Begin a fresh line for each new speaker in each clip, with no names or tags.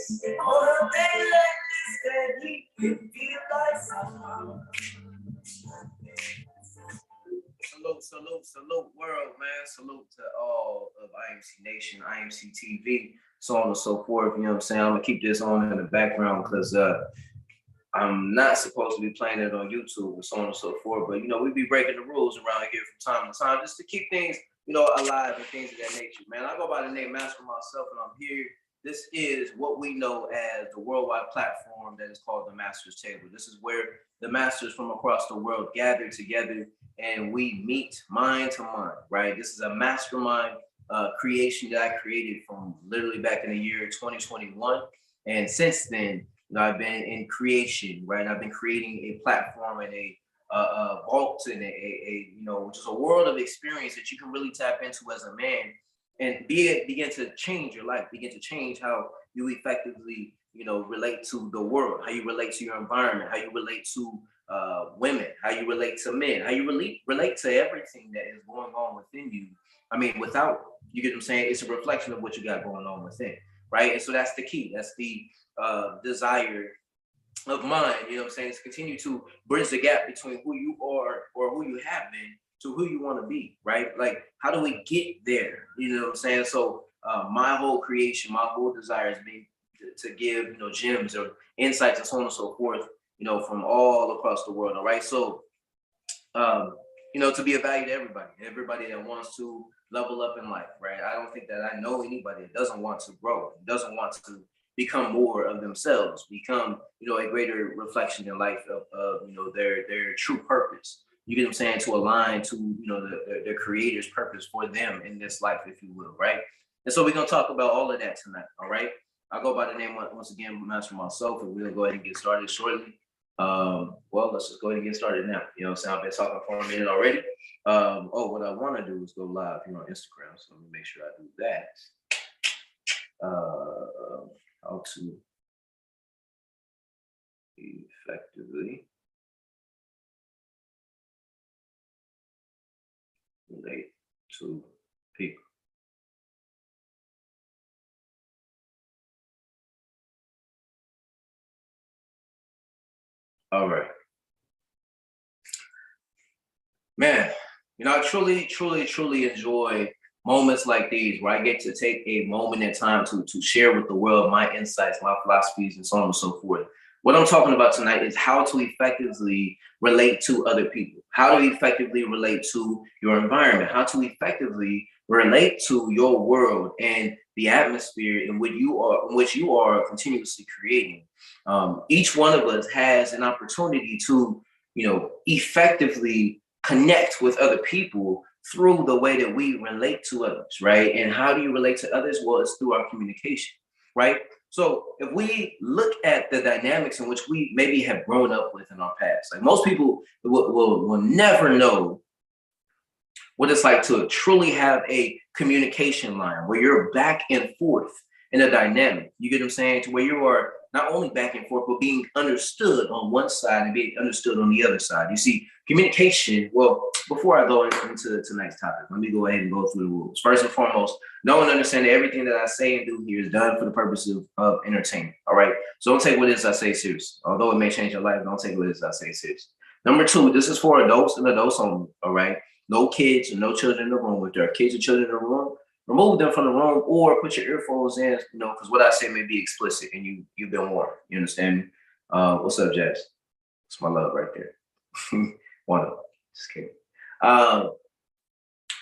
On a day like this, that we feel like somehow. Salute, world, man. Salute to all of IMC Nation, IMC TV, so on and so forth. You know what I'm saying? I'm gonna keep this on in the background because I'm not supposed to be playing it on YouTube and so on and so forth. But we be breaking the rules around here from time to time just to keep things, alive and things of that nature, man. I go by the name Master Mycellf, and I'm here. This is what we know as the worldwide platform that is called the Master's Table. This is where the masters from across the world gather together and we meet mind to mind, right? This is a mastermind creation that I created from literally back in the year 2021. And since then, I've been in creation, right? I've been creating a platform and a vault and a just a world of experience that you can really tap into as a man and begin to change your life, begin to change how you effectively, relate to the world, how you relate to your environment, how you relate to women, how you relate to men, how you relate to everything that is going on within you. I mean, without, you get what I'm saying? It's a reflection of what you got going on within, right? And so that's the key. That's the desire of mine, you know what I'm saying? Is continue to bridge the gap between who you are or who you have been to who you want to be, right? Like, how do we get there? You know what I'm saying? So my whole creation, my whole desire is me to give, gems or insights and so on and so forth, from all across the world. All right. So, to be a value to everybody that wants to level up in life, right? I don't think that I know anybody that doesn't want to grow, doesn't want to become more of themselves, become, a greater reflection in life of their true purpose. You get what I'm saying? To align to, their creator's purpose for them in this life, if you will, right? And so we're going to talk about all of that tonight, all right? I go by the name, once again, Master Mycellf, and we're going to go ahead and get started shortly. Well, let's just go ahead and get started now. You know what I'm saying? I've been talking for a minute already. What I want to do is go live here on Instagram, so let me make sure I do that. How to effectively relate to people. All right. Man, I truly enjoy moments like these where I get to take a moment in time to share with the world my insights, my philosophies, and so on and so forth. What I'm talking about tonight is how to effectively relate to other people, how to effectively relate to your environment, how to effectively relate to your world and the atmosphere in which you are continuously creating. Each one of us has an opportunity to, effectively connect with other people through the way that we relate to others, right? And how do you relate to others? Well, it's through our communication, right? So if we look at the dynamics in which we maybe have grown up with in our past, like most people will never know what it's like to truly have a communication line where you're back and forth in a dynamic. You get what I'm saying? To where you are not only back and forth, but being understood on one side and being understood on the other side. You see, communication, well, before I go into tonight's topic, let me go ahead and go through the rules. First and foremost, know and understand that everything that I say and do here is done for the purpose of entertainment, all right? So don't take what it is I say seriously. Although it may change your life, don't take what it is I say seriously. Number two, this is for adults and adults only, all right? No kids or no children in the room. If there are kids or children in the room, remove them from the room or put your earphones in, because what I say may be explicit and you've been warned. You understand me? What's up, Jazz? It's my love right there. One of them. Just kidding.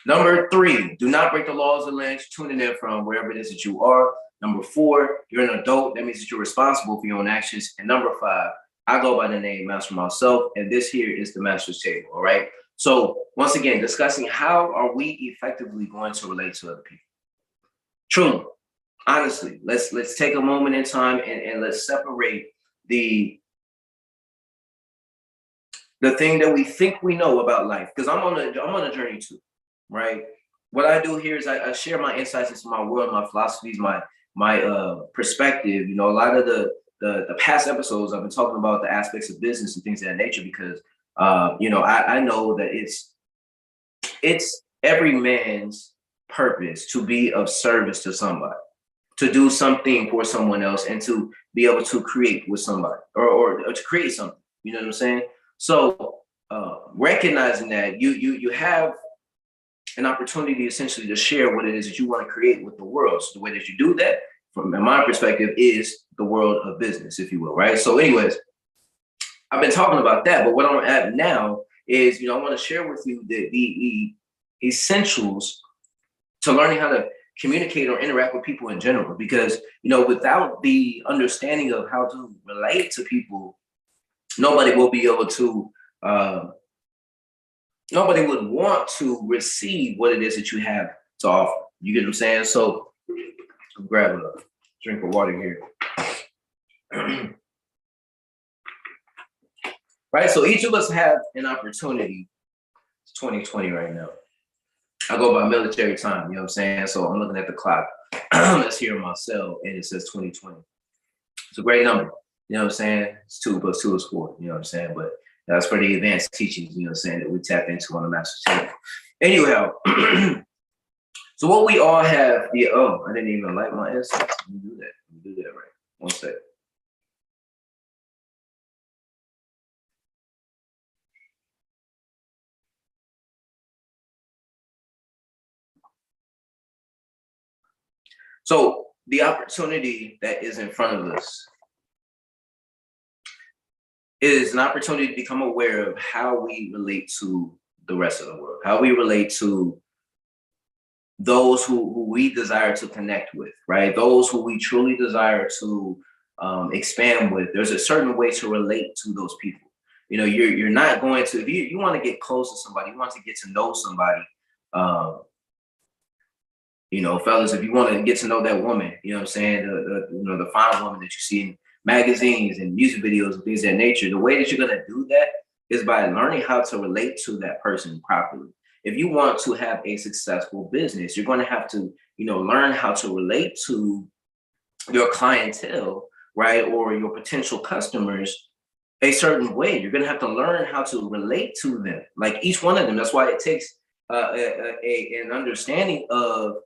Number three, do not break the laws of the land you're tuning in from, wherever it is that you are. Number four, you're an adult. That means that you're responsible for your own actions. And number five, I go by the name Master Mycellf, and this here is the Master's Table, all right? So once again, discussing how are we effectively going to relate to other people. Truly, honestly, let's take a moment in time and let's separate the thing that we think we know about life, because I'm on a journey too, right? What I do here is I share my insights into my world, my philosophies, my perspective. A lot of the past episodes I've been talking about the aspects of business and things of that nature because I know that it's every man's purpose to be of service to somebody. to do something for someone else and to be able to create with somebody or to create something. You know what I'm saying? So recognizing that you have an opportunity essentially to share what it is that you want to create with the world. So the way that you do that, from my perspective, is the world of business, if you will, right? So anyways, I've been talking about that, but what I'm at now is, I want to share with you the essentials to learning how to communicate or interact with people in general. Because, without the understanding of how to relate to people, nobody will be able to, nobody would want to receive what it is that you have to offer. You get what I'm saying? So grab a drink of water here. Right, so each of us have an opportunity. It's 2020 right now. I go by military time, you know what I'm saying? So I'm looking at the clock that's here in my cell, and it says 2020. It's a great number, you know what I'm saying? It's 2 + 2 is 4, you know what I'm saying? But that's for the advanced teachings, you know what I'm saying, that we tap into on the Master Mycellf. Anyhow, so what we all have, I didn't even light my incense. Let me do that right. One second. So the opportunity that is in front of us is an opportunity to become aware of how we relate to the rest of the world, how we relate to those who we desire to connect with, right? Those who we truly desire to expand with. There's a certain way to relate to those people. You're not going to, if you want to get close to somebody, you want to get to know somebody, fellas, if you want to get to know that woman, you know what I'm saying, the fine woman that you see in magazines and music videos and things of that nature, the way that you're going to do that is by learning how to relate to that person properly. If you want to have a successful business, you're going to have to, learn how to relate to your clientele, right, or your potential customers a certain way. You're going to have to learn how to relate to them, like each one of them. That's why it takes an understanding of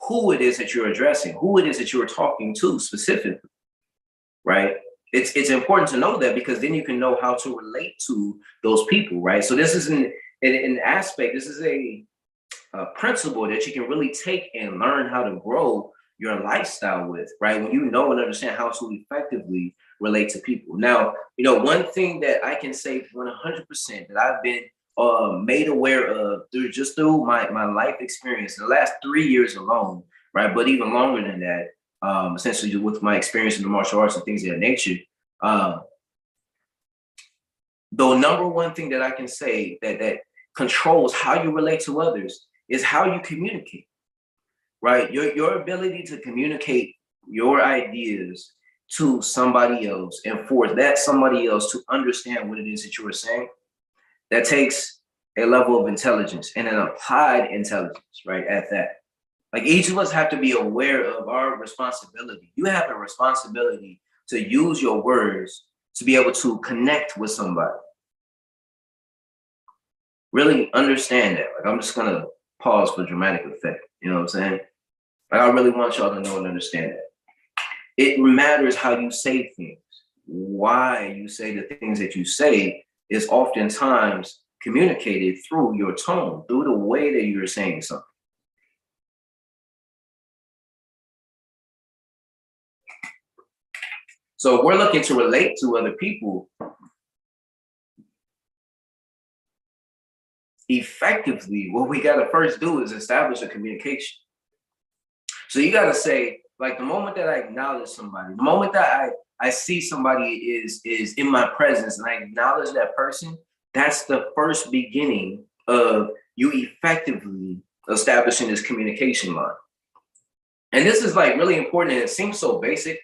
who it is that you're addressing, who it is that you're talking to specifically, right? It's important to know that, because then you can know how to relate to those people, right? So this is an aspect, this is a principle that you can really take and learn how to grow your lifestyle with, right? When you know and understand how to effectively relate to people. Now, one thing that I can say 100% that I've been made aware of through my life experience in the last 3 years alone, right? But even longer than that, essentially with my experience in the martial arts and things of that nature. The number one thing that I can say that controls how you relate to others is how you communicate, right? Your ability to communicate your ideas to somebody else and for that somebody else to understand what it is that you are saying, that takes a level of intelligence and an applied intelligence, right, at that. Like, each of us have to be aware of our responsibility. You have a responsibility to use your words to be able to connect with somebody. Really understand that. Like, I'm just gonna pause for dramatic effect. You know what I'm saying? Like, I really want y'all to know and understand that. It matters how you say things. Why you say the things that you say is oftentimes communicated through your tone, through the way that you're saying something. So if we're looking to relate to other people effectively, what we got to first do is establish a communication. So you got to say, like, the moment that I acknowledge somebody, the moment that I see somebody is in my presence and I acknowledge that person, that's the first beginning of you effectively establishing this communication line. And this is like really important, and it seems so basic,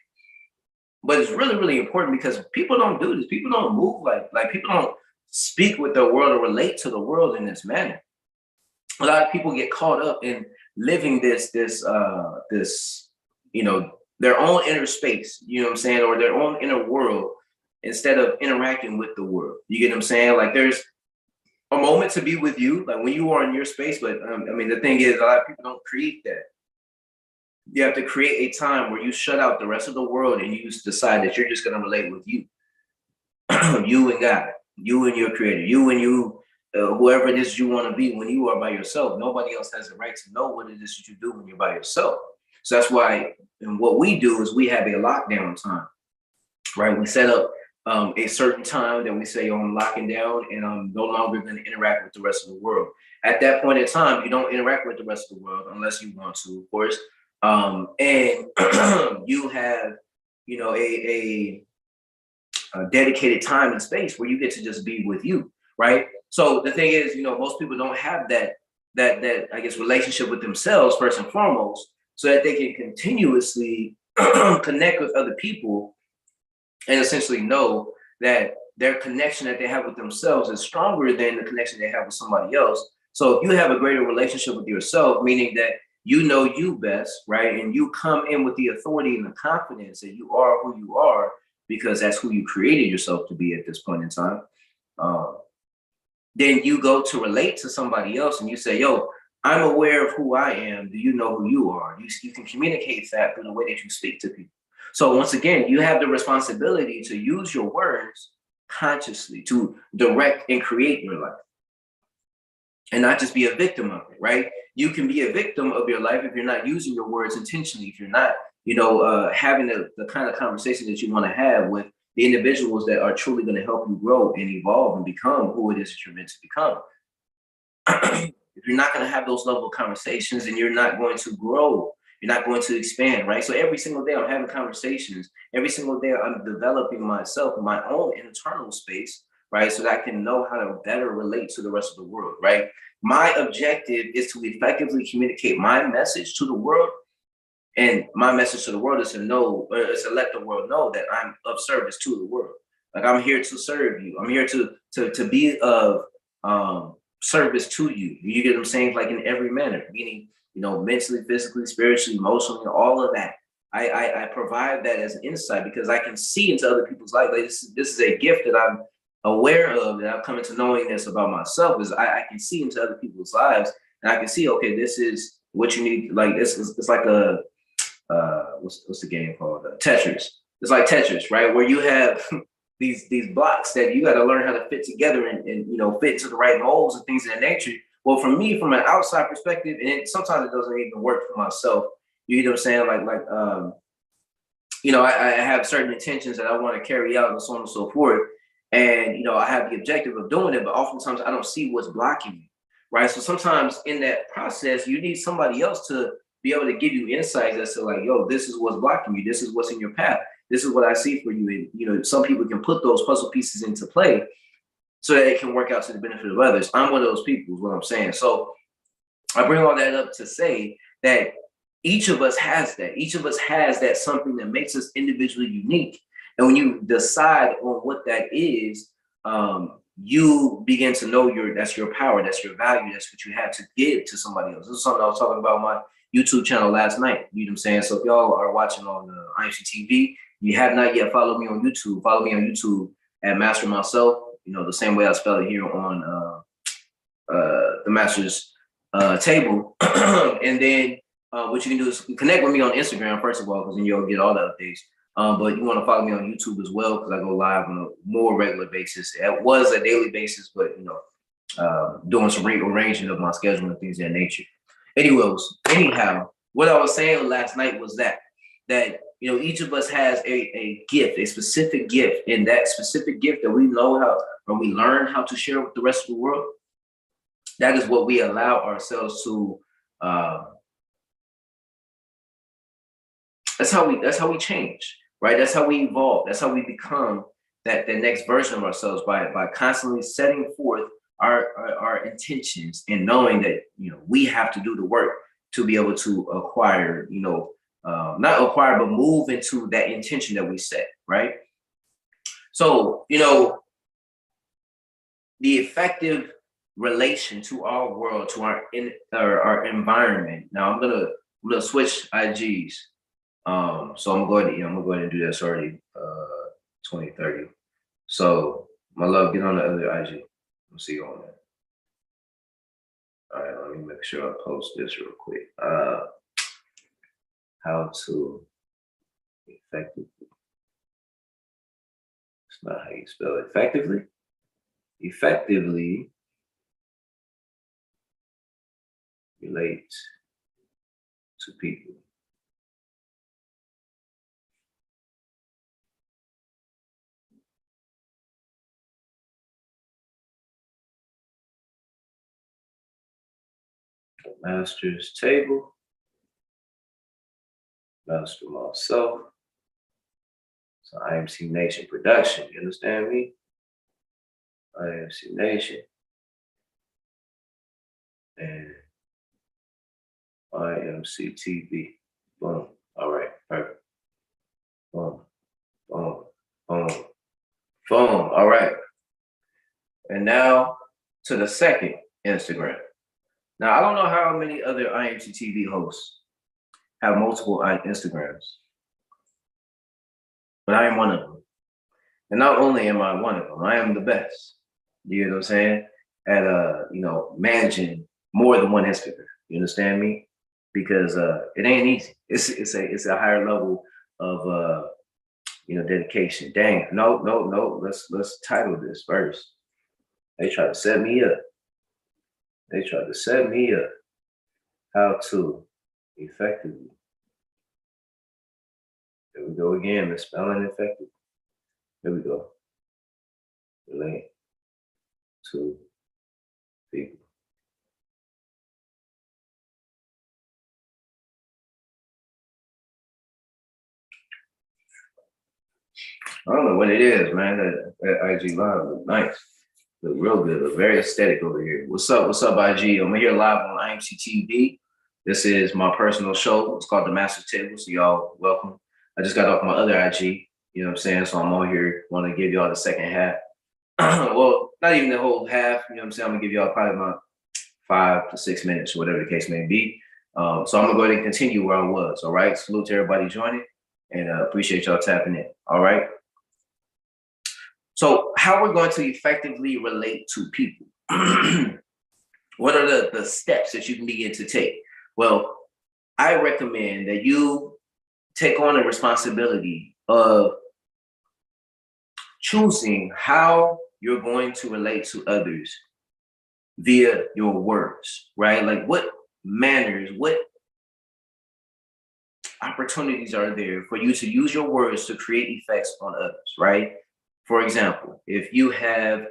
but it's really, really important because people don't do this. People don't move like people don't speak with the world or relate to the world in this manner. A lot of people get caught up in living this, their own inner space, you know what I'm saying, or their own inner world instead of interacting with the world. You get what I'm saying? Like, there's a moment to be with you, like when you are in your space, but the thing is, a lot of people don't create that. You have to create a time where you shut out the rest of the world and you decide that you're just going to relate with you, you and God, you and your creator, you and you, whoever it is you want to be when you are by yourself. Nobody else has the right to know what it is that you do when you're by yourself. So that's why, and what we do is we have a lockdown time, right? We set up a certain time that we say, I'm locking down and I'm no longer going to interact with the rest of the world. At that point in time, you don't interact with the rest of the world unless you want to, of course. And you have, a dedicated time and space where you get to just be with you, right? So the thing is, most people don't have that I guess relationship with themselves first and foremost, so that they can continuously connect with other people and essentially know that their connection that they have with themselves is stronger than the connection they have with somebody else. So if you have a greater relationship with yourself, meaning that you know you best, right? And you come in with the authority and the confidence that you are who you are because that's who you created yourself to be at this point in time. Um, then you go to relate to somebody else and you say, yo, I'm aware of who I am. Do you know who you are? You can communicate that through the way that you speak to people. So once again, you have the responsibility to use your words consciously to direct and create your life and not just be a victim of it, right? You can be a victim of your life if you're not using your words intentionally, if you're not, having the kind of conversation that you want to have with the individuals that are truly going to help you grow and evolve and become who it is that you're meant to become. If you're not going to have those level of conversations, then you're not going to grow. You're not going to expand, right? So every single day I'm having conversations. Every single day I'm developing myself in my own internal space, right? So that I can know how to better relate to the rest of the world, right? My objective is to effectively communicate my message to the world. And my message to the world is to know, or is to let the world know that I'm of service to the world. Like I'm here to serve you. I'm here to be of service to you. You get what I'm saying? Like in every manner, meaning, mentally, physically, spiritually, emotionally, all of that. I provide that as an insight because I can see into other people's life. Like this is a gift that I'm aware of, that I've come into knowing this about myself, is I can see into other people's lives and I can see, okay, this is what you need. Like it's like a what's the game called? Tetris. It's like Tetris, right? Where you have these blocks that you got to learn how to fit together and fit into the right molds and things of that nature. Well, for me, from an outside perspective, and sometimes it doesn't even work for myself. You know what I'm saying? I have certain intentions that I want to carry out and so on and so forth. And I have the objective of doing it, but oftentimes I don't see what's blocking me, right? So sometimes in that process, you need somebody else to be able to give you insights as to like, yo, this is what's blocking you. This is what's in your path. This is what I see for you. And some people can put those puzzle pieces into play so that it can work out to the benefit of others. I'm one of those people, is what I'm saying. So I bring all that up to say that each of us has that. Each of us has that something that makes us individually unique. And when you decide on what that is, you begin to know that's your power, that's your value, that's what you have to give to somebody else. This is something I was talking about on my YouTube channel last night. You know what I'm saying? So if y'all are watching on IMC TV, you have not yet followed me on YouTube. Follow me on YouTube at Master Mycellf. The same way I spell it here on the Master's table. And then what you can do is connect with me on Instagram, first of all, because then you'll get all the updates. But you want to follow me on YouTube as well, because I go live on a more regular basis. It was a daily basis, but doing some rearranging of my schedule and things of that nature. Anyhow, what I was saying last night was that each of us has a gift, a specific gift, and that specific gift that we know how, or we learn how to share with the rest of the world. That is what we allow ourselves to. That's how we change, right? That's how we evolve. That's how we become the next version of ourselves by constantly setting forth our intentions and knowing that we have to do the work to be able to acquire, not acquire, but move into that intention that we set, right? So the effective relation to our world, to our environment. Now I'm gonna switch IGs. So I'm going to do this already. 2030. So my love, get on the other IG. I'll see you on that. All right, let me make sure I post this real quick. how to effectively. It's not how you spell it. Effectively. Effectively relate to people. Master's table. Master Mycellf. So IMC Nation production. You understand me? IMC Nation. And IMC TV. Boom. All right. Perfect. Boom. Boom. Boom. Boom. All right. And now to the second Instagram. Now, I don't know how many other IMC TV hosts have multiple Instagrams, but I am one of them. And not only am I one of them, I am the best. You know what I'm saying? At managing more than one Instagram. You understand me? Because it ain't easy. It's a higher level of dedication. Dang, no. Let's title this first. They tried to set me up. How to effectively. There we go again, misspelling effective. There we go. Relate to people. I don't know what it is, man. That IG Live look nice. Look real good. Look very aesthetic over here. What's up, IG? I'm here live on IMC TV. This is my personal show. It's called the Master Table. So y'all welcome. I just got off my other IG. You know what I'm saying? So I'm on here. Want to give y'all the second half. Well, not even the whole half. You know what I'm saying? I'm gonna give y'all probably about 5 to 6 minutes, or whatever the case may be. So I'm gonna go ahead and continue where I was. All right. Salute to everybody joining, and appreciate y'all tapping in. All right. So how we're going to effectively relate to people. What are the steps that you can begin to take? Well, I recommend that you take on the responsibility of choosing how you're going to relate to others via your words, right? Like what manners, what opportunities are there for you to use your words to create effects on others, right? For example, if you have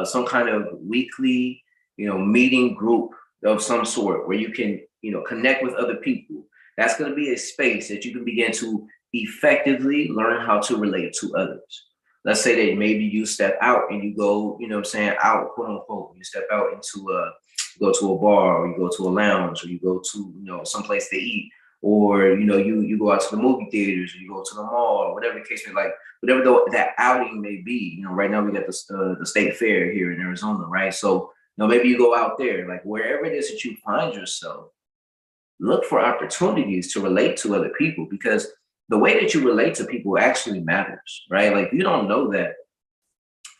some kind of weekly, meeting group of some sort where you can, connect with other people, that's going to be a space that you can begin to effectively learn how to relate to others. Let's say that maybe you step out and you go, out, quote unquote, you step out into go to a bar, or you go to a lounge, or you go to, someplace to eat, or, you go out to the movie theaters, or you go to the mall, or whatever the case may be, like, whatever that outing may be. Right now we got the state fair here in Arizona, right? So, maybe you go out there, like wherever it is that you find yourself, look for opportunities to relate to other people, because the way that you relate to people actually matters, right? Like you don't know that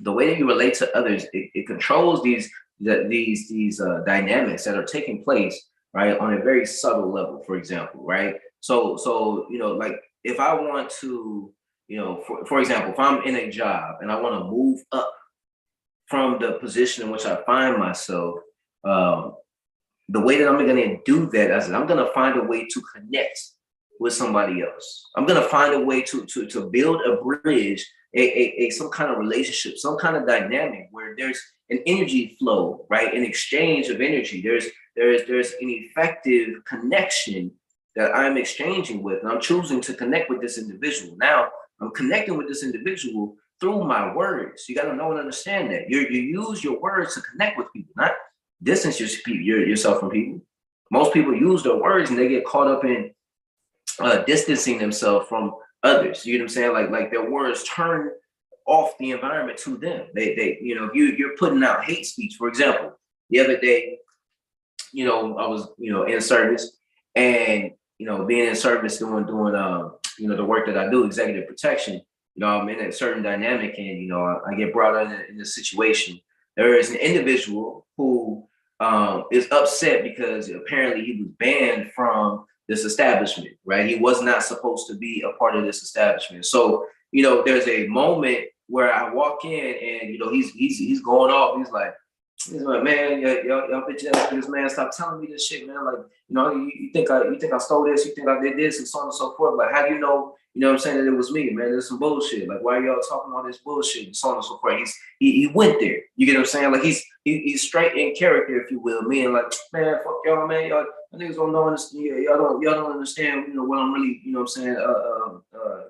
the way that you relate to others, it controls these dynamics that are taking place, right, on a very subtle level, for example, right? So like if I want to, for example, if I'm in a job and I want to move up from the position in which I find myself, the way that I'm going to do that is I'm going to find a way to connect with somebody else. I'm going to find a way to build a bridge, some kind of relationship, some kind of dynamic where there's an energy flow, right? An exchange of energy. There's an effective connection that I'm exchanging with, and I'm choosing to connect with this individual. Now I'm connecting with this individual through my words. You got to know and understand that you use your words to connect with people, not distance yourself from people. Most people use their words and they get caught up in distancing themselves from others. You know what I'm saying? Like their words turn off the environment to them. They you're putting out hate speech. For example, the other day, I was in service, and being in service doing the work that I do, executive protection. I'm in a certain dynamic, and I get brought in this situation. There is an individual who is upset because apparently he was banned from this establishment, right? He was not supposed to be a part of this establishment. So, there's a moment where I walk in and, he's going off. He's like, man, y'all bitch ass niggas, man, stop telling me this shit, man. Like, you think I stole this, you think I did this, and so on and so forth. Like, how do you know what I'm saying, that it was me, man? There's some bullshit. Like, why are y'all talking all this bullshit, and so on and so forth? He went there. You get what I'm saying? Like, he's straight in character, if you will. Meaning, like, man, fuck y'all, man. Y'all niggas don't know this. Y'all don't understand, what I'm really, what I'm saying,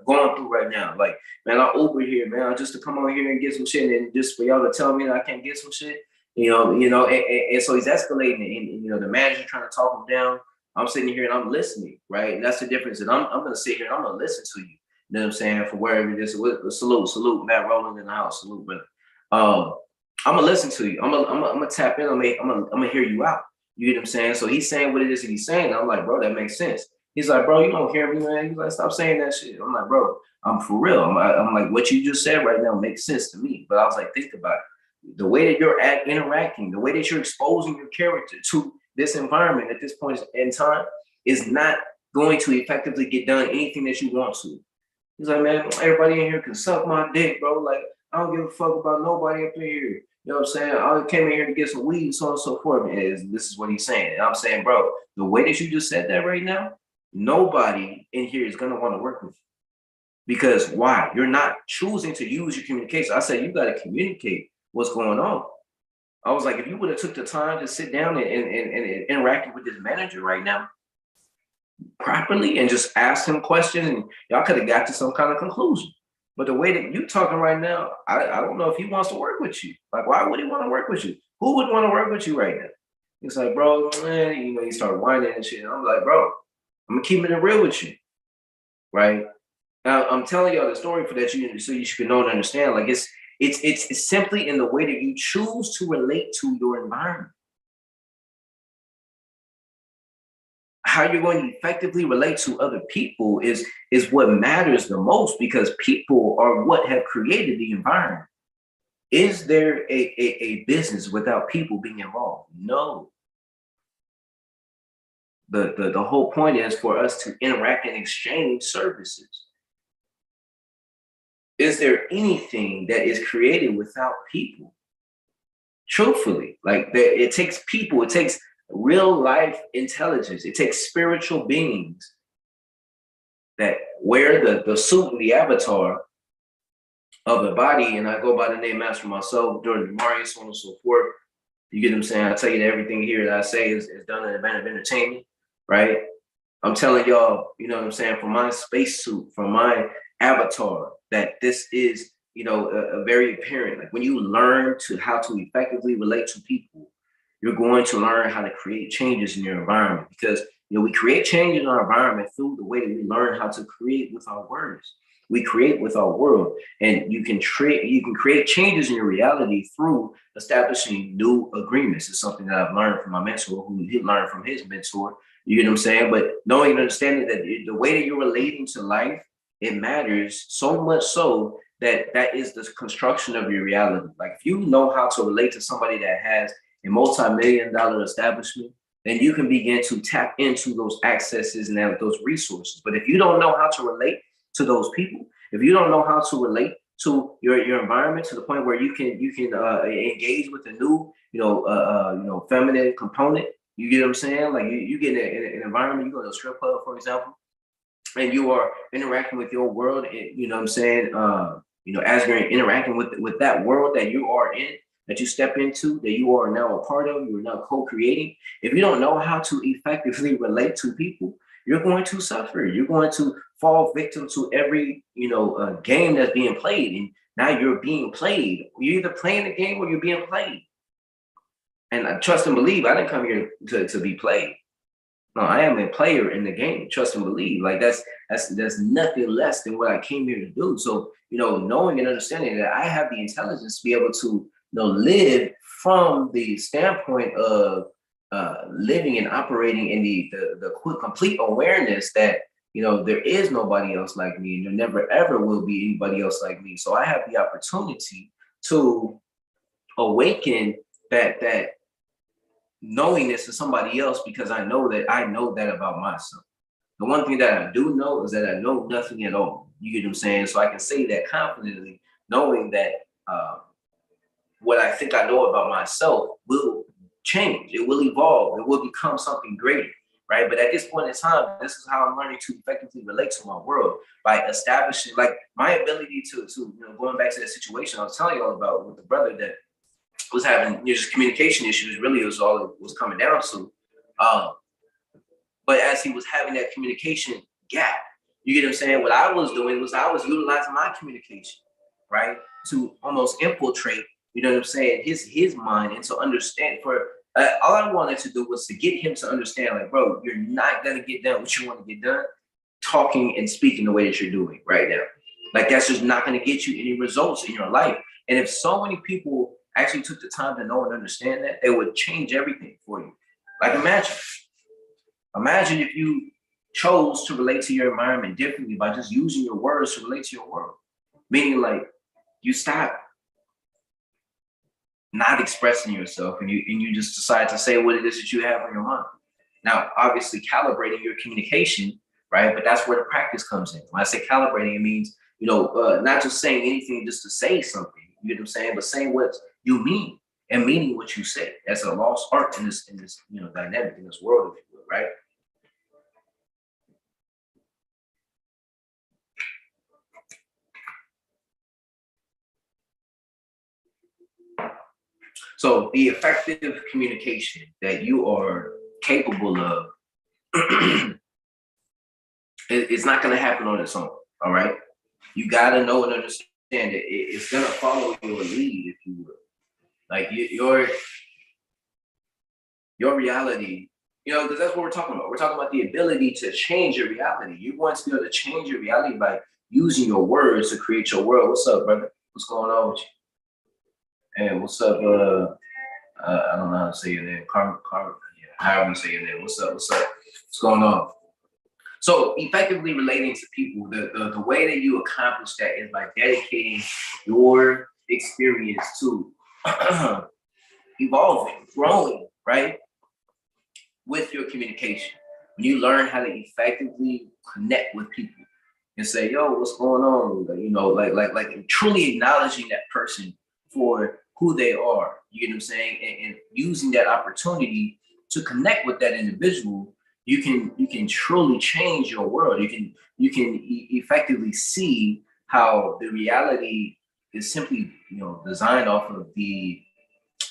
going through right now. Like, man, I Uber here, man, just to come on here and get some shit, and just for y'all to tell me that I can't get some shit. And so he's escalating, and the manager trying to talk him down. I'm sitting here and I'm listening, right? And that's the difference. And I'm gonna sit here and I'm gonna listen to you. You know what I'm saying? For wherever it is. Salute, Matt Rowland in the house. Salute, brother. I'm gonna listen to you. I'm gonna tap in. I'm gonna hear you out. You get what I'm saying? So he's saying what it is that he's saying. I'm like, bro, that makes sense. He's like, bro, you don't hear me, man. He's like, stop saying that shit. I'm like, bro, I'm for real. I'm like, what you just said right now makes sense to me. But I was like, think about it. The way that you're interacting, the way that you're exposing your character to this environment at this point in time is not going to effectively get done anything that you want to. He's like, man, everybody in here can suck my dick, bro. Like, I don't give a fuck about nobody up in here. You know what I'm saying? I came in here to get some weed and so on and so forth. And this is what he's saying. And I'm saying, bro, the way that you just said that right now, nobody in here is going to want to work with you. Because why? You're not choosing to use your communication. I said, you got to communicate what's going on. I was like, if you would have took the time to sit down and interacted with this manager right now properly and just asked him questions, and y'all could have got to some kind of conclusion. But the way that you talking right now, I don't know if he wants to work with you. Like, why would he want to work with you? Who would want to work with you right now? He's like, bro, man, he started whining and shit. And I'm like, bro, I'm gonna keep it real with you, right? Now I'm telling y'all the story for that so you should know and understand. Like, it's simply in the way that you choose to relate to your environment. How you're going to effectively relate to other people is what matters the most, because people are what have created the environment. Is there a business without people being involved? No. The whole point is for us to interact and exchange services. Is there anything that is created without people? Truthfully, like, it takes people, it takes real life intelligence, it takes spiritual beings that wear the suit and the avatar of the body. And I go by the name Master Mycellf, Jordan Marius, so on and so forth. You get what I'm saying? I tell you that everything here that I say is done in a manner of entertainment, right? I'm telling y'all, you know what I'm saying, from my spacesuit, from my avatar, that this is, a very apparent. Like, when you learn how to effectively relate to people, you're going to learn how to create changes in your environment, because we create change in our environment through the way that we learn how to create with our words. We create with our world, and you can create changes in your reality through establishing new agreements. It's something that I've learned from my mentor, who he learned from his mentor. You get what I'm saying? But knowing and understanding that the way that you're relating to life, it matters so much so that is the construction of your reality. Like, if you know how to relate to somebody that has a multi-million-dollar establishment, then you can begin to tap into those accesses and those resources. But if you don't know how to relate to those people, if you don't know how to relate to your environment to the point where you can engage with a new feminine component, you get what I'm saying? Like, you get in an environment, you go to a strip club, for example, and you are interacting with your world, and you know what I'm saying, as you're interacting with that world that you are in, that you step into, that you are now a part of, you are now co-creating. If you don't know how to effectively relate to people, you're going to suffer. You're going to fall victim to every game that's being played, and now you're being played. You're either playing the game or you're being played. And I trust and believe, I didn't come here to be played. No, I am a player in the game. Trust and believe. Like, that's nothing less than what I came here to do. So, knowing and understanding that I have the intelligence to be able to live from the standpoint of living and operating in the complete awareness that there is nobody else like me, and there never ever will be anybody else like me. So I have the opportunity to awaken that knowingness to somebody else, because I know that about myself. The one thing that I do know is that I know nothing at all. You get what I'm saying? So I can say that confidently, knowing that what I think I know about myself will change. It will evolve. It will become something greater, right? But at this point in time, this is how I'm learning to effectively relate to my world by establishing, like, my ability to going back to that situation I was telling you all about with the brother that was having just communication issues. Really, was all it was coming down to. Um, but as he was having that communication gap, you get what I'm saying? What I was doing was I was utilizing my communication, right, to almost infiltrate, you know what I'm saying, his mind, and to understand. For all I wanted to do was to get him to understand, like, bro, you're not gonna get done what you want to get done, talking and speaking the way that you're doing right now. Like, that's just not gonna get you any results in your life. And if so many people actually took the time to know and understand that, they would change everything for you. Like, imagine if you chose to relate to your environment differently by just using your words to relate to your world. Meaning, like, you stop not expressing yourself, and you just decide to say what it is that you have on your mind. Now, obviously, calibrating your communication, right? But that's where the practice comes in. When I say calibrating, it means, not just saying anything just to say something. You get what I'm saying? But saying what you mean and meaning what you say. That's a lost art in this dynamic, in this world, if you will, right? So the effective communication that you are capable of, it's not going to happen on its own. All right. You got to know and understand that it's going to follow your lead, if you will. Like, your reality, because that's what we're talking about. We're talking about the ability to change your reality. You're going to be able to change your reality by using your words to create your world. What's up, brother? What's going on with you? And what's up? I don't know how to say your name. Carmen, yeah, however you say your name. What's up? What's up? What's going on? So effectively relating to people, the way that you accomplish that is by dedicating your experience to evolving, growing, right? With your communication. When you learn how to effectively connect with people and say, yo, what's going on? Like truly acknowledging that person for who they are. You get what I'm saying? And using that opportunity to connect with that individual, you can truly change your world. You can effectively see how the reality is simply designed off of the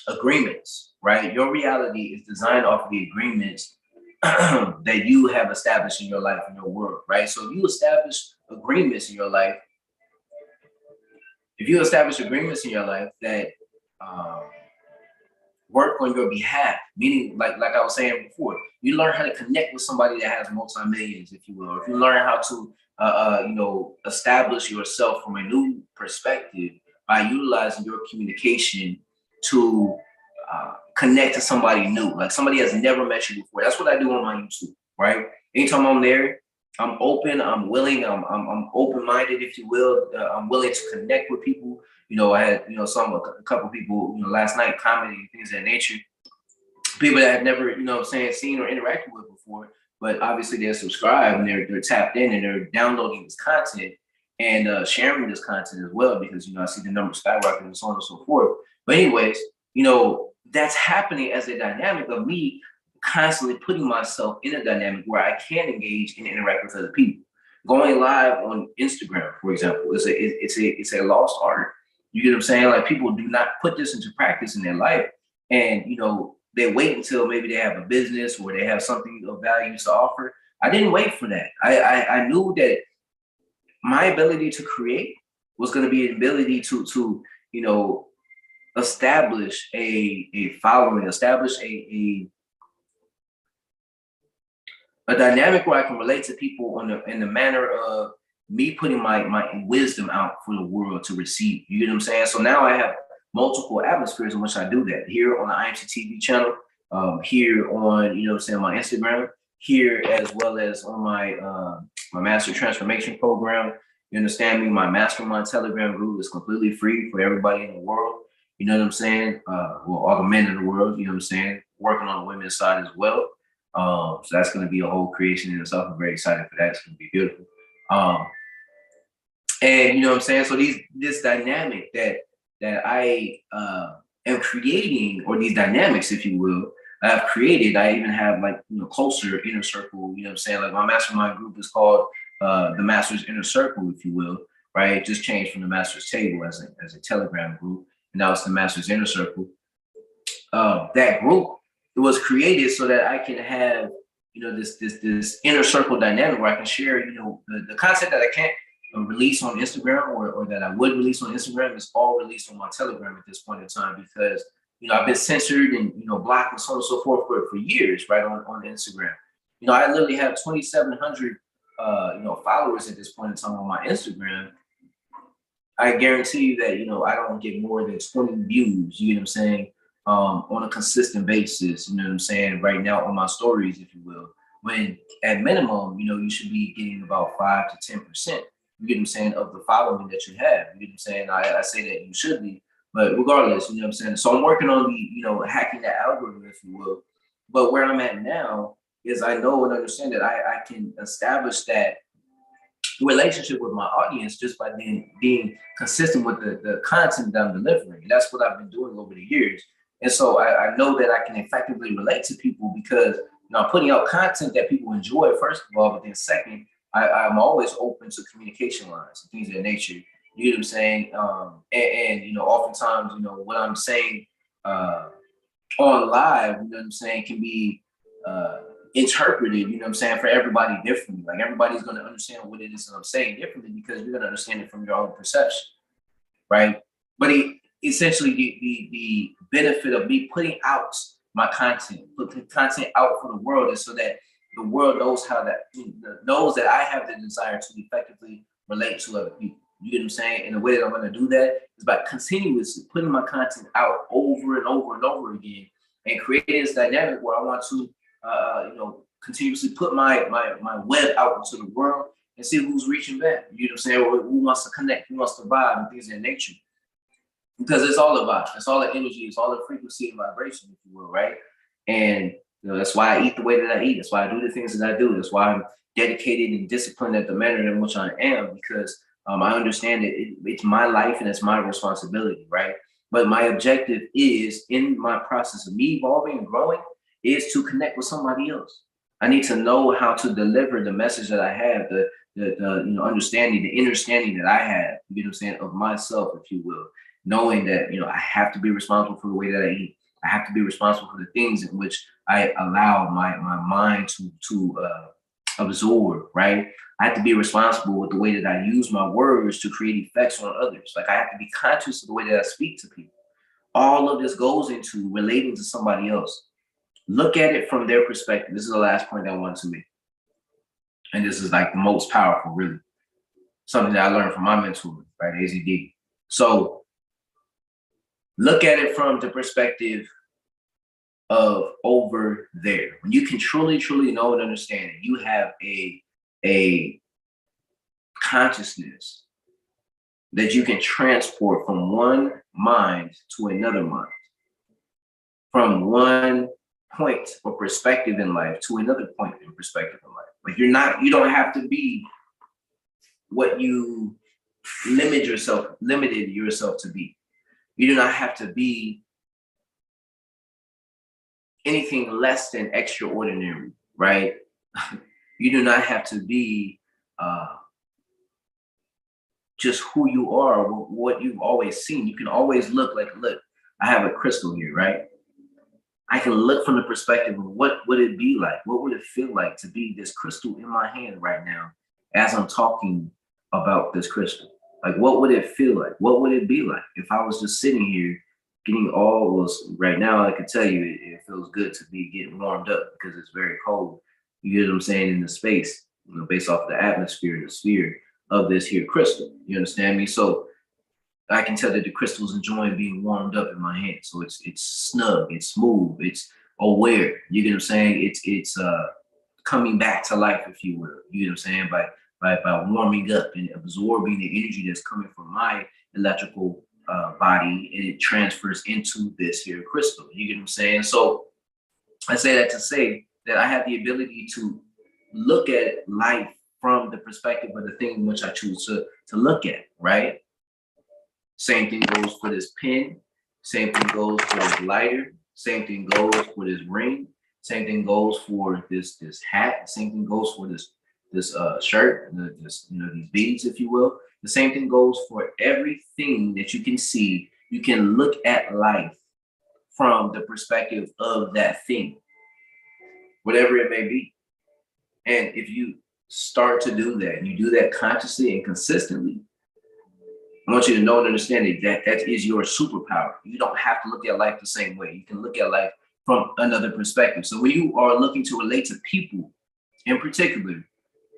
agreements, right? Your reality is designed off of the agreements that you have established in your life, in your world, right? So if you establish agreements in your life, that work on your behalf, meaning like I was saying before, you learn how to connect with somebody that has multi-millions, if you will. Or if you learn how to establish yourself from a new perspective by utilizing your communication to connect to somebody new, like somebody has never met you before. That's what I do on my YouTube, right? Anytime I'm there, I'm open, I'm willing, I'm open-minded, if you will. I'm willing to connect with people. I had a couple people last night commenting things of that nature. People that I've never seen or interacted with before, but obviously they're subscribed and they're tapped in and they're downloading this content and sharing this content as well, because I see the numbers skyrocketing and so on and so forth. But anyways, that's happening as a dynamic of me constantly putting myself in a dynamic where I can engage and interact with other people. Going live on Instagram, for example, it's a lost art. You get what I'm saying? Like, people do not put this into practice in their life, and they wait until maybe they have a business or they have something of value to offer. I didn't wait for that. I knew that my ability to create was going to be an ability to establish a following, establish a dynamic where I can relate to people in the manner of me putting my wisdom out for the world to receive. You get what I'm saying? So now I have multiple atmospheres in which I do that. Here on the IMC TV channel, here on my Instagram, here as well as on my my Master Transformation program. You understand me? My Mastermind Telegram group is completely free for everybody in the world. You know what I'm saying? Well, all the men in the world, you know what I'm saying? Working on the women's side as well. So that's going to be a whole creation in itself. I'm very excited for that. It's going to be beautiful. Um, and you know what I'm saying? So this dynamic that I am creating, or these dynamics, if you will, I've created. I even have like, closer inner circle, you know what I'm saying? Like my mastermind group is called the Master's Inner Circle, if you will, right? It just changed from the Master's Table as a Telegram group, and now it's the Master's Inner Circle. That group, it was created so that I can have, this inner circle dynamic where I can share, the content that I can't release on Instagram, or that I would release on Instagram, is all released on my Telegram at this point in time, because I've been censored and blocked and so on and so forth for years, right, on Instagram. I literally have 2,700 followers at this point in time on my Instagram. I guarantee you that I don't get more than 20 views. You know what I'm saying? On a consistent basis, you know what I'm saying, right now on my stories, if you will, when at minimum, you should be getting about 5 to 10%, you get what I'm saying, of the following that you have. You get what I'm saying? I say that you should be, but regardless, you know what I'm saying? So I'm working on hacking that algorithm, if you will. But where I'm at now is I know and understand that I can establish that relationship with my audience just by being consistent with the content that I'm delivering. And that's what I've been doing over the years. And so I know that I can effectively relate to people because I'm putting out content that people enjoy, first of all, but then second, I'm always open to communication lines and things of that nature. You know what I'm saying? And oftentimes, what I'm saying on live, you know what I'm saying, can be interpreted, you know what I'm saying, for everybody differently. Like everybody's going to understand what it is that I'm saying differently because you're going to understand it from your own perception, right? But essentially, the benefit of me putting out my content, putting content out for the world, is so that the world knows knows that I have the desire to effectively relate to other people. You get what I'm saying? And the way that I'm going to do that is by continuously putting my content out over and over and over again, and creating this dynamic where I want to, continuously put my web out into the world and see who's reaching back. You know what I'm saying? Or who wants to connect, who wants to vibe, and things of that nature. Because it's all about, it's all the energy, it's all the frequency and vibration, if you will, right? And that's why I eat the way that I eat. That's why I do the things that I do. That's why I'm dedicated and disciplined at the manner in which I am, because I understand that it's my life and it's my responsibility, right? But my objective is, in my process of me evolving and growing, is to connect with somebody else. I need to know how to deliver the message that I have, the understanding, the understanding that I have, you know what I'm saying, of myself, if you will, knowing that, I have to be responsible for the way that I eat. I have to be responsible for the things in which I allow my mind to absorb, right? I have to be responsible with the way that I use my words to create effects on others. Like I have to be conscious of the way that I speak to people. All of this goes into relating to somebody else. Look at it from their perspective. This is the last point I want to make. And this is like the most powerful, really. Something that I learned from my mentor, right, AZD. So look at it from the perspective of over there. When you can truly, truly know and understand it, you have a consciousness that you can transport from one mind to another mind, from one point or perspective in life to another point in perspective in life. Like you don't have to be what you limited yourself to be. You do not have to be anything less than extraordinary, right? You do not have to be just who you are, what you've always seen. You can always look, I have a crystal here, right? I can look from the perspective of what would it be like? What would it feel like to be this crystal in my hand right now as I'm talking about this crystal? Like, what would it feel like? What would it be like if I was just sitting here getting right now, I can tell you it feels good to be getting warmed up because it's very cold. You get what I'm saying, in the space, based off of the atmosphere, the sphere of this here crystal. You understand me? So I can tell that the crystal's enjoying being warmed up in my hand. So it's snug, it's smooth, it's aware. You get what I'm saying? It's coming back to life, if you will. You get what I'm saying? By warming up and absorbing the energy that's coming from my electrical body, and it transfers into this here crystal. You get what I'm saying? So I say that to say that I have the ability to look at life from the perspective of the thing in which I choose to look at, right? Same thing goes for this pen. Same thing goes for this lighter. Same thing goes for this ring. Same thing goes for this hat. Same thing goes for this shirt. This these beads, if you will. The same thing goes for everything that you can see. You can look at life from the perspective of that thing, whatever it may be. And if you start to do that, and you do that consciously and consistently, I want you to know and understand that that is your superpower. You don't have to look at life the same way. You can look at life from another perspective. So when you are looking to relate to people in particular,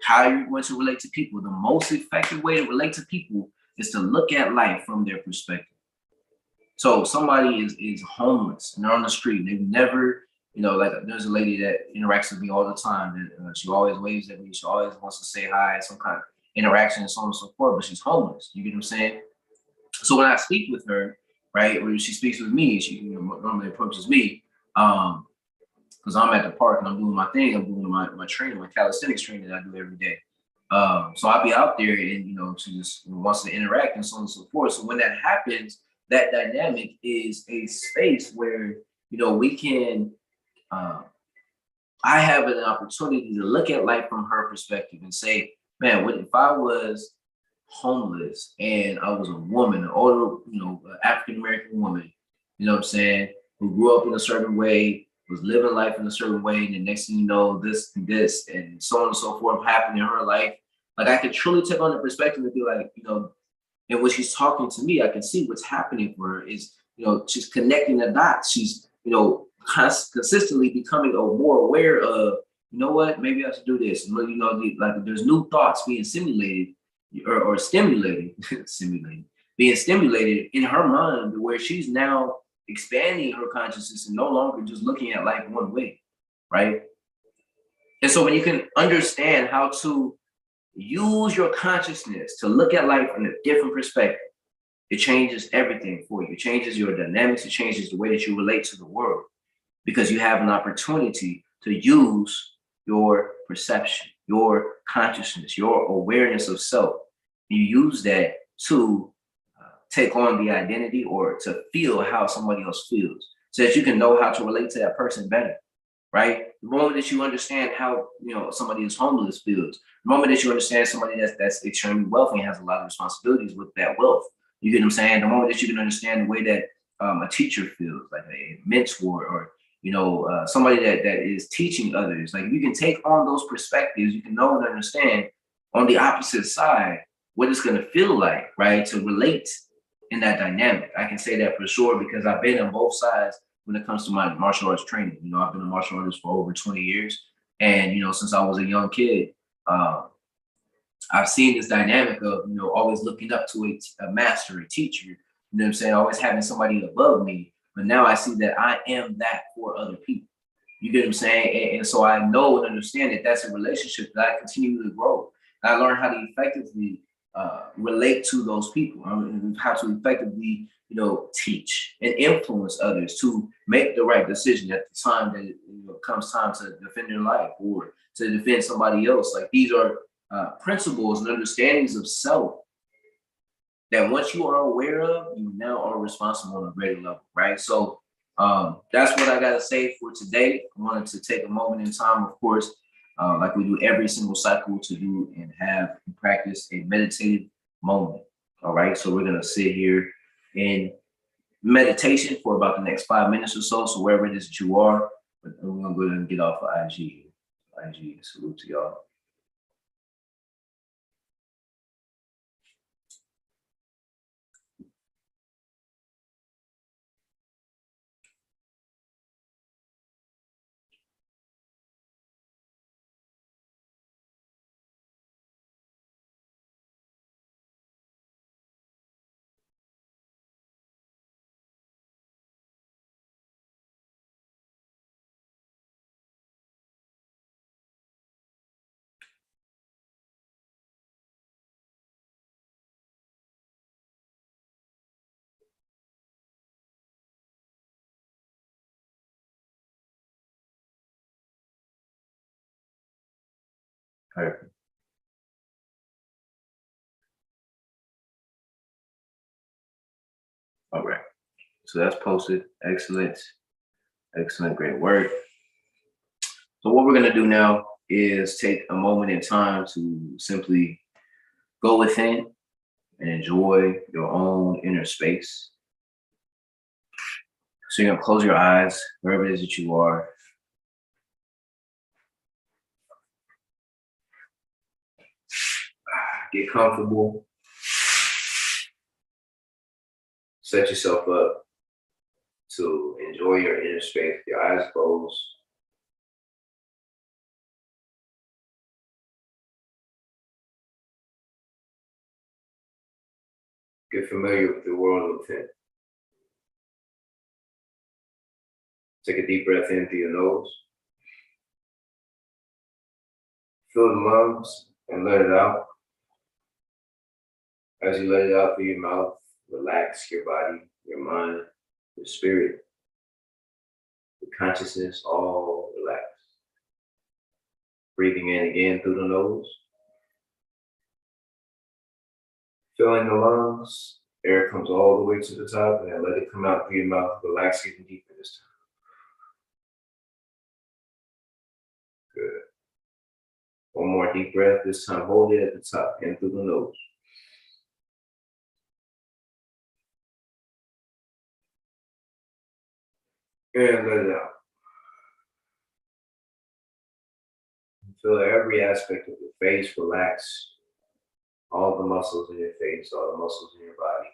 how you're going to relate to people, the most effective way to relate to people is to look at life from their perspective. So somebody is homeless and they're on the street. They've never, like there's a lady that interacts with me all the time. And she always waves at me. She always wants to say hi, some kind of interaction and so on and so forth. But she's homeless. You get what I'm saying? So when I speak with her, right, or she speaks with me, she normally approaches me, because I'm at the park and I'm doing my thing. I'm doing my training, my calisthenics training that I do every day. So I'll be out there and, she just wants to interact and so on and so forth. So when that happens, that dynamic is a space where, we can, I have an opportunity to look at life from her perspective and say, man, what if I was homeless and I was a woman, an older, African-American woman, you know what I'm saying, who grew up in a certain way, was living life in a certain way, and the next thing you know, this and so on and so forth happened in her life. Like I could truly take on the perspective and be like, and when she's talking to me, I can see what's happening for her is, she's connecting the dots. She's, consistently becoming more aware of, what, maybe I should do this. Like there's new thoughts being simulated or stimulated, being stimulated in her mind where she's now expanding her consciousness and no longer just looking at life one way, right? And so when you can understand how to use your consciousness to look at life from a different perspective, it changes everything for you. It changes your dynamics. It changes the way that you relate to the world because you have an opportunity to use your perception, your consciousness, your awareness of self. You use that to take on the identity or to feel how somebody else feels so that you can know how to relate to that person better, right? The moment that you understand how, somebody is homeless feels, the moment that you understand somebody that's extremely wealthy and has a lot of responsibilities with that wealth, you get what I'm saying? The moment that you can understand the way that a teacher feels, like a mentor or, somebody that is teaching others, like you can take on those perspectives, you can know and understand on the opposite side what it's going to feel like, right? To relate in that dynamic. I can say that for sure because I've been on both sides when it comes to my martial arts training. I've been a martial artist for over 20 years. And, since I was a young kid, I've seen this dynamic of, always looking up to a master, a teacher, you know what I'm saying? Always having somebody above me. But now I see that I am that for other people. You get what I'm saying? And so I know and understand that that's a relationship that I continue to grow. And I learn how to effectively relate to those people. How to effectively, teach and influence others to make the right decision at the time that it comes time to defend their life or to defend somebody else. Like these are principles and understandings of self that once you are aware of, you now are responsible on a greater level, right? So that's what I got to say for today. I wanted to take a moment in time, of course, like we do every single cycle, to do and have and practice a meditative moment. All right. So we're going to sit here in meditation for about the next 5 minutes or so. So wherever it is that you are, we're going to go ahead and get off of IG. IG, salute to y'all. Perfect. All right. So that's posted. Excellent. Excellent. Great work. So what we're gonna do now is take a moment in time to simply go within and enjoy your own inner space. So you're gonna close your eyes wherever it is that you are. Get comfortable. Set yourself up to enjoy your inner space. Your eyes closed. Get familiar with the world within. Take a deep breath in through your nose. Fill the lungs and let it out. As you let it out through your mouth, relax your body, your mind, your spirit, your consciousness, all relax. Breathing in again through the nose. Filling the lungs, air comes all the way to the top, and then let it come out through your mouth. Relax even deeper this time. Good. One more deep breath. This time, hold it at the top, in through the nose. And let it out. Feel every aspect of your face relax. All the muscles in your face, all the muscles in your body,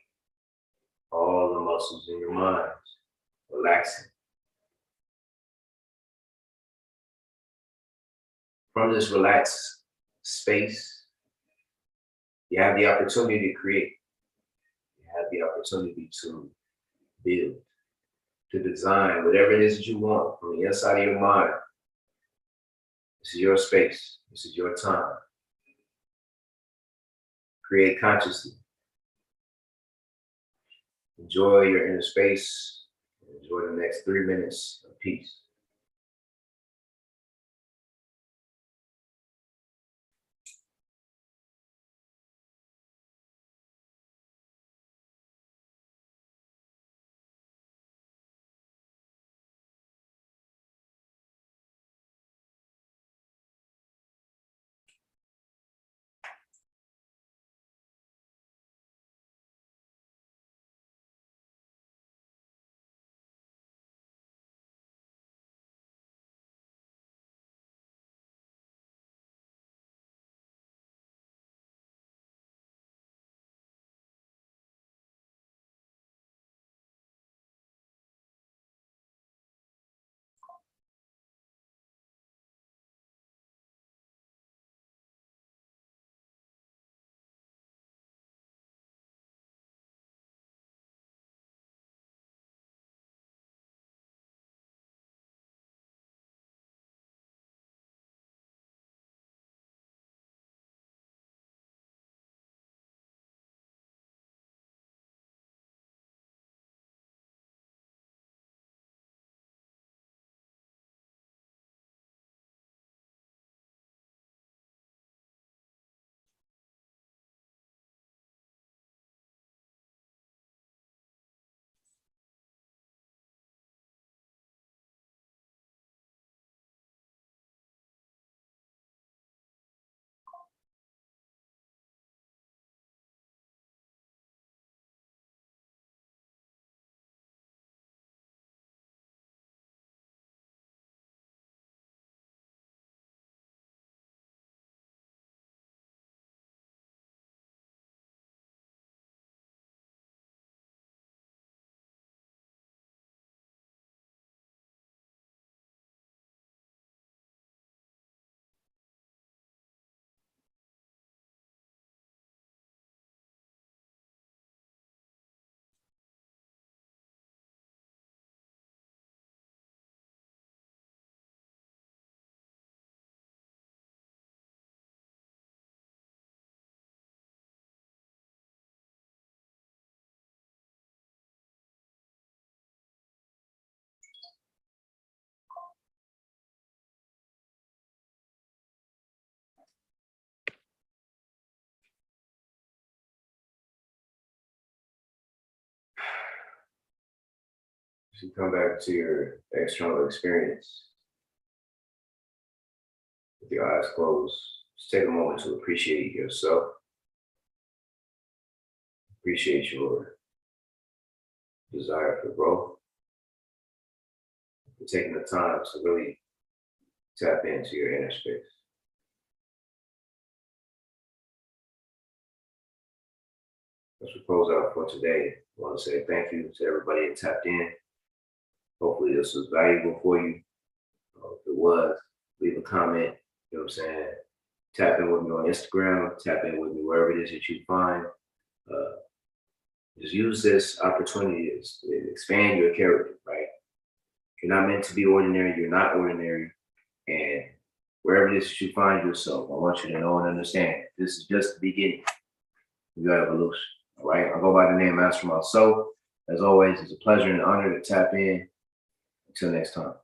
all the muscles in your mind, relaxing. From this relaxed space, you have the opportunity to create. You have the opportunity to build, to design whatever it is that you want from the inside of your mind. This is your space. This is your time. Create consciously. Enjoy your inner space. Enjoy the next 3 minutes of peace. to come back to your external experience with your eyes closed, just take a moment to appreciate yourself, appreciate your desire for growth, and taking the time to really tap into your inner space. As we close out for today, I want to say thank you to everybody that tapped in. Hopefully this was valuable for you. If it was, leave a comment, you know what I'm saying? Tap in with me on Instagram, tap in with me wherever it is that you find. Just use this opportunity to expand your character, right? You're not meant to be ordinary, you're not ordinary. And wherever it is that you find yourself, I want you to know and understand this is just the beginning of your evolution. All right. I go by the name Master Mycellf. As always, it's a pleasure and honor to tap in. Until next time.